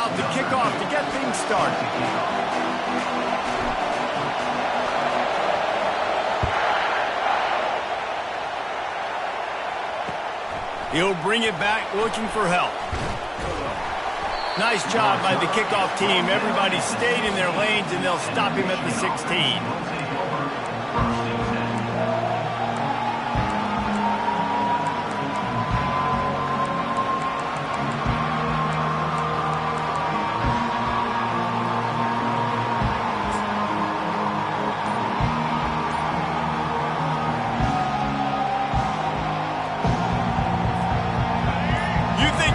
out to kick off to get things started. He'll bring it back looking for help. Nice job by the kickoff team. Everybody stayed in their lanes, and they'll stop him at the 16.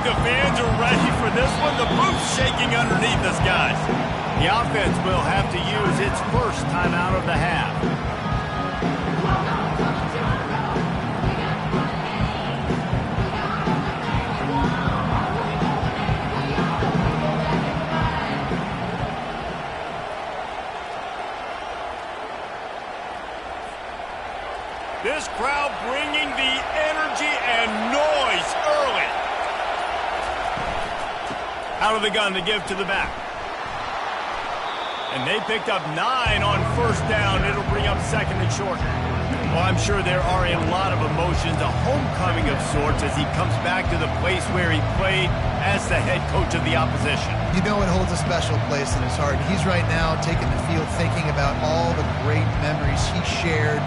The fans are ready for this one. The roof's shaking underneath us, guys. The offense will have to use its first timeout of the half. This crowd bringing the energy and noise early. Out of the gun to give to the back. And they picked up 9 on first down. It'll bring up second and short. Well, I'm sure there are a lot of emotions, a homecoming of sorts as he comes back to the place where he played as the head coach of the opposition. You know it holds a special place in his heart. He's right now taking the field thinking about all the great memories he shared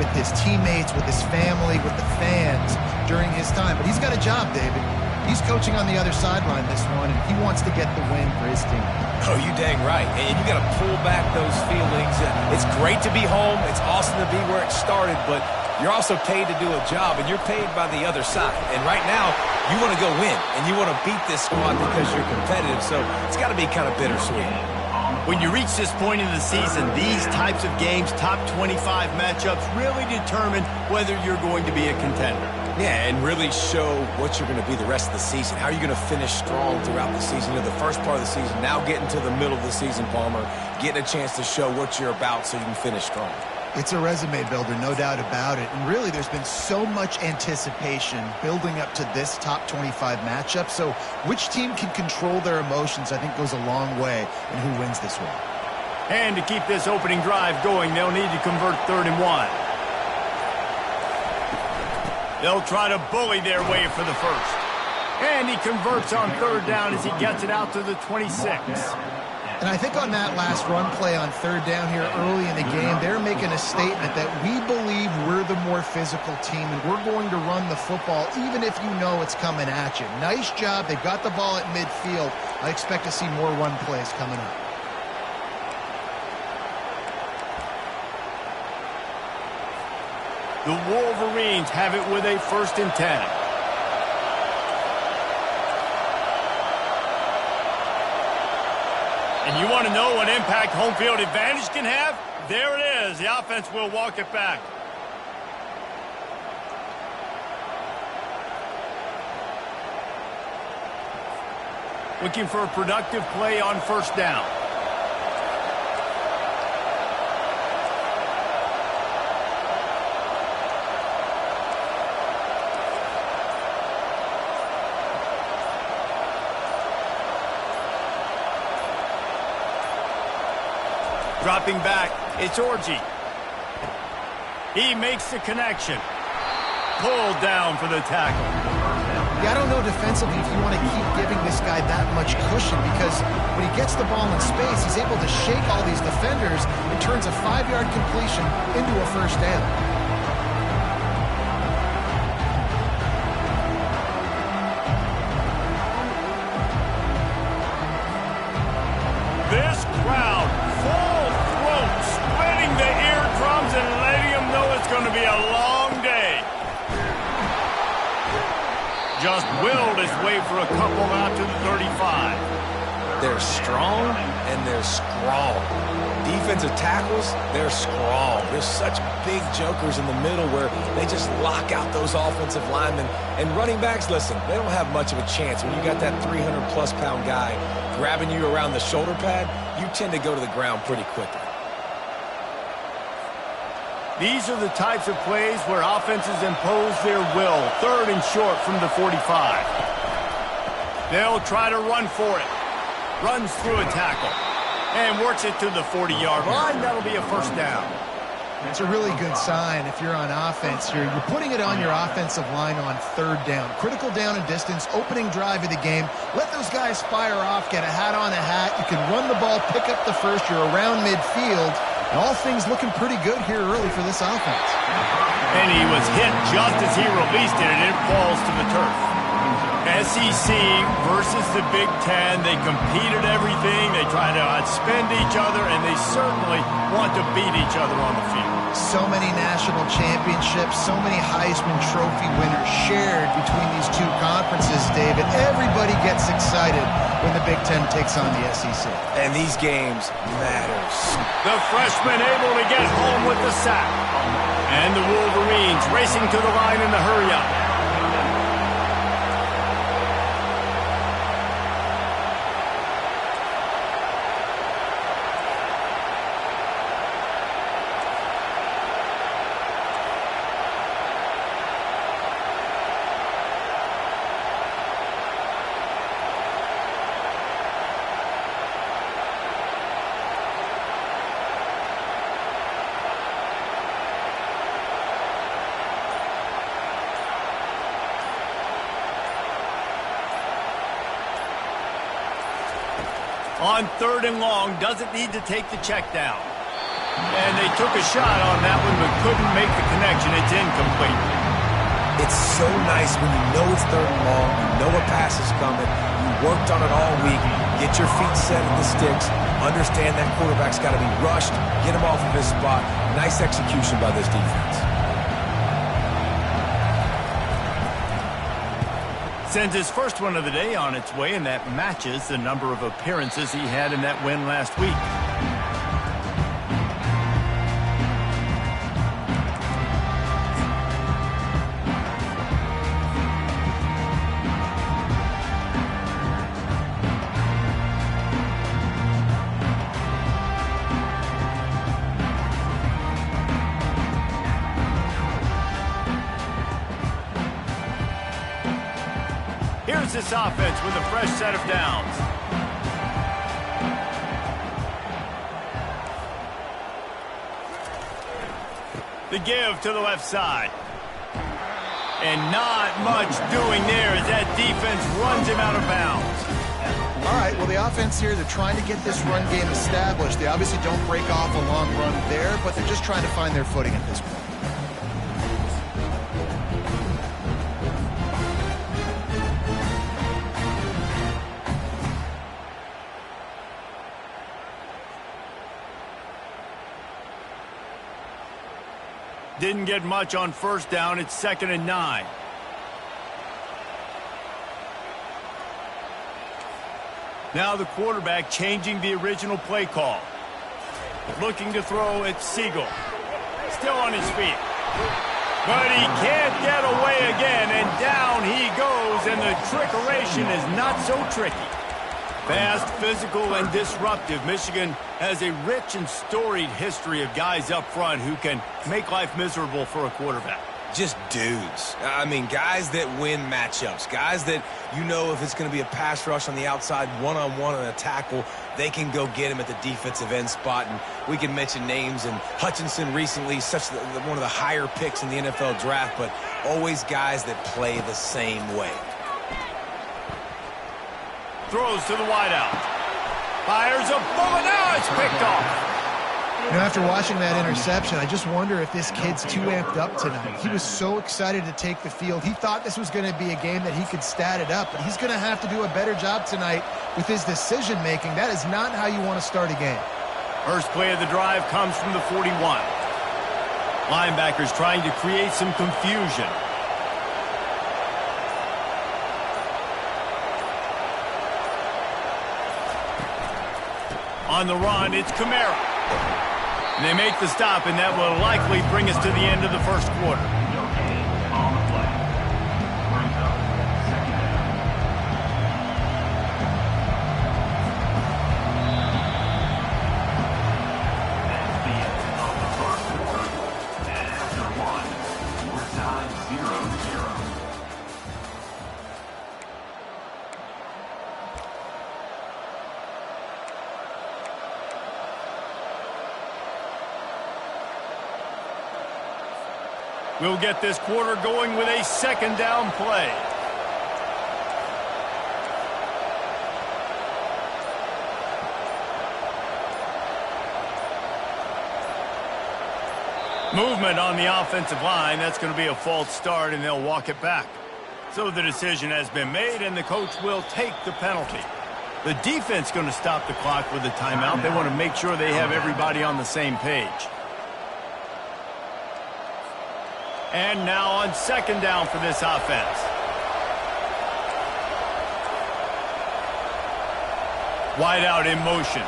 with his teammates, with his family, with the fans during his time. But he's got a job, David. He's coaching on the other sideline this one, and he wants to get the win for his team. Oh, you dang right. And you got to pull back those feelings. It's great to be home. It's awesome to be where it started, but you're also paid to do a job, and you're paid by the other side. And right now, you want to go win, and you want to beat this squad because you're competitive, so it's got to be kind of bittersweet. When you reach this point in the season, these types of games, top 25 matchups, really determine whether you're going to be a contender. Yeah, and really show what you're going to be the rest of the season. How are you going to finish strong throughout the season? You know, the first part of the season, now getting to the middle of the season, Palmer, getting a chance to show what you're about so you can finish strong. It's a resume builder, no doubt about it. And really, there's been so much anticipation building up to this top 25 matchup. So which team can control their emotions, I think, goes a long way in who wins this one. And to keep this opening drive going, they'll need to convert 3rd and 1. They'll try to bully their way for the first. And he converts on 3rd down as he gets it out to the 26. And I think on that last run play on 3rd down here early in the game, they're making a statement that we believe we're the more physical team and we're going to run the football even if you know it's coming at you. Nice job. They've got the ball at midfield. I expect to see more run plays coming up. The Wolverines have it with a 1st and 10. And you want to know what impact home field advantage can have? There it is. The offense will walk it back. Looking for a productive play on 1st down. Dropping back, it's Orji. He makes the connection. Pulled down for the tackle. Yeah, I don't know defensively if you want to keep giving this guy that much cushion because when he gets the ball in space, he's able to shake all these defenders and turns a 5-yard completion into a 1st down. This crowd, full throat, spreading the eardrums and letting them know it's going to be a long day. Just willed his way for a couple out to the 35. They're strong and they're scrawl. Defensive tackles, they're scrawl. There's such big jokers in the middle where they just lock out those offensive linemen. And running backs, listen, they don't have much of a chance. When you got that 300-plus pound guy grabbing you around the shoulder pad, you tend to go to the ground pretty quickly. These are the types of plays where offenses impose their will. 3rd and short from the 45. They'll try to run for it. runs through a tackle, and works it to the 40-yard line. That'll be a first down. It's a really good sign if you're on offense here. You're putting it on your offensive line on third down. Critical down and distance, opening drive of the game. Let those guys fire off, get a hat on a hat. You can run the ball, pick up the first. You're around midfield. And all things looking pretty good here early for this offense. And he was hit just as he released it, and it falls to the turf. SEC versus the Big Ten. They competed everything. They try to outspend each other, and they certainly want to beat each other on the field. So many national championships, so many Heisman Trophy winners shared between these two conferences, David. Everybody gets excited when the Big Ten takes on the SEC. And these games matter. The freshman able to get home with the sack. And the Wolverines racing to the line in the hurry-up. On third and long, doesn't need to take the check down. And they took a shot on that one, but couldn't make the connection. It's incomplete. It's so nice when you know it's third and long, you know a pass is coming, you worked on it all week, get your feet set at the sticks, understand that quarterback's got to be rushed, get him off of his spot. Nice execution by this defense. Sends his first one of the day on its way, and that matches the number of appearances he had in that win last week. Here's this offense with a fresh set of downs. The give to the left side. And not much doing there as that defense runs him out of bounds. All right, well, the offense here, they're trying to get this run game established. They obviously don't break off a long run there, but they're just trying to find their footing at this point. Didn't get much on first down. It's 2nd and 9. Now the quarterback changing the original play call. Looking to throw at Siegel. Still on his feet. But he can't get away again, and down he goes, and the trickeration is not so tricky. Fast, physical, and disruptive. Michigan has a rich and storied history of guys up front who can make life miserable for a quarterback. Just dudes. I mean, guys that win matchups. Guys that, you know, if it's going to be a pass rush on the outside, one-on-one on a tackle, they can go get him at the defensive end spot. And we can mention names. And Hutchinson recently, one of the higher picks in the NFL draft, but always guys that play the same way. Throws to the wideout. Fires a bullet. Now it's picked off. You know, after watching that interception, I just wonder if this kid's too amped up tonight. He was so excited to take the field. He thought this was going to be a game that he could stat it up, but he's going to have to do a better job tonight with his decision-making. That is not how you want to start a game. First play of the drive comes from the 41. Linebackers trying to create some confusion. On the run, it's Kamara. And they make the stop, and that will likely bring us to the end of the first quarter. We'll get this quarter going with a second down play. Movement on the offensive line. That's going to be a false start, and they'll walk it back. So the decision has been made, and the coach will take the penalty. The defense going to stop the clock with a timeout. They want to make sure they have everybody on the same page. And now on second down for this offense. Wide out in motion.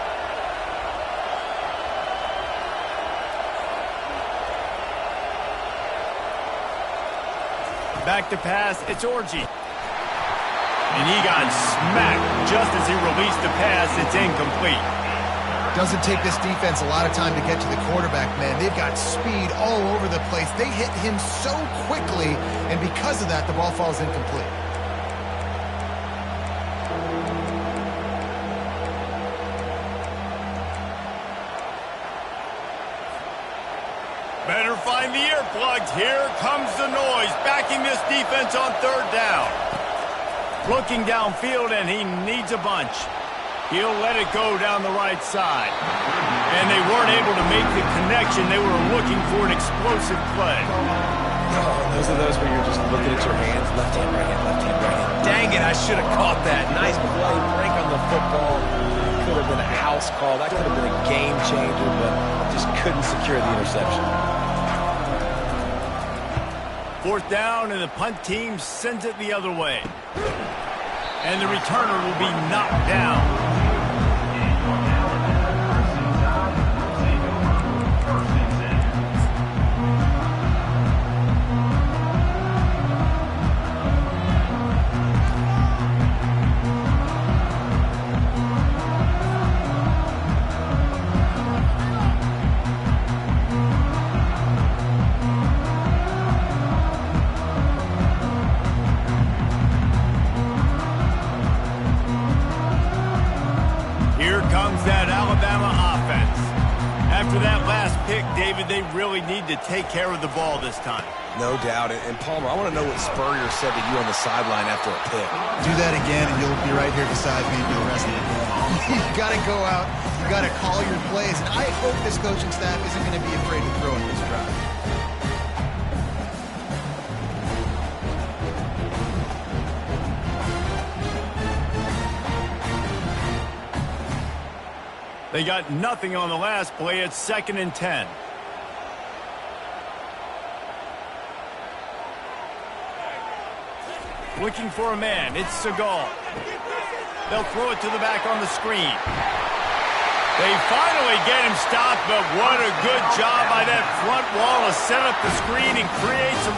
Back to pass, it's Orji. And he got smacked just as he released the pass. It's incomplete. Doesn't take this defense a lot of time to get to the quarterback, man. They've got speed all over the place. They hit him so quickly, and because of that, the ball falls incomplete. Better find the earplugs. Here comes the noise, backing this defense on third down. Looking downfield, and he needs a bunch. He'll let it go down the right side. And they weren't able to make the connection. They were looking for an explosive play. Oh, those are those where you're just looking at your hands. Left hand, right hand, left hand, right hand. Dang it, I should have caught that. Nice play, break on the football. Could have been a house call. That could have been a game changer, but just couldn't secure the interception. Fourth down, and the punt team sends it the other way. And the returner will be knocked down. They really need to take care of the ball this time. No doubt. And Palmer, I want to know what Spurrier said to you on the sideline after a pick. Do that again, and you'll be right here beside me for the rest of the game. You got to go out. You got to call your plays. And I hope this coaching staff isn't going to be afraid to throw in this drive. They got nothing on the last play. It's 2nd and 10. Looking for a man. It's Seagal. They'll throw it to the back on the screen. They finally get him stopped, but what a good job by that front wall to set up the screen and create some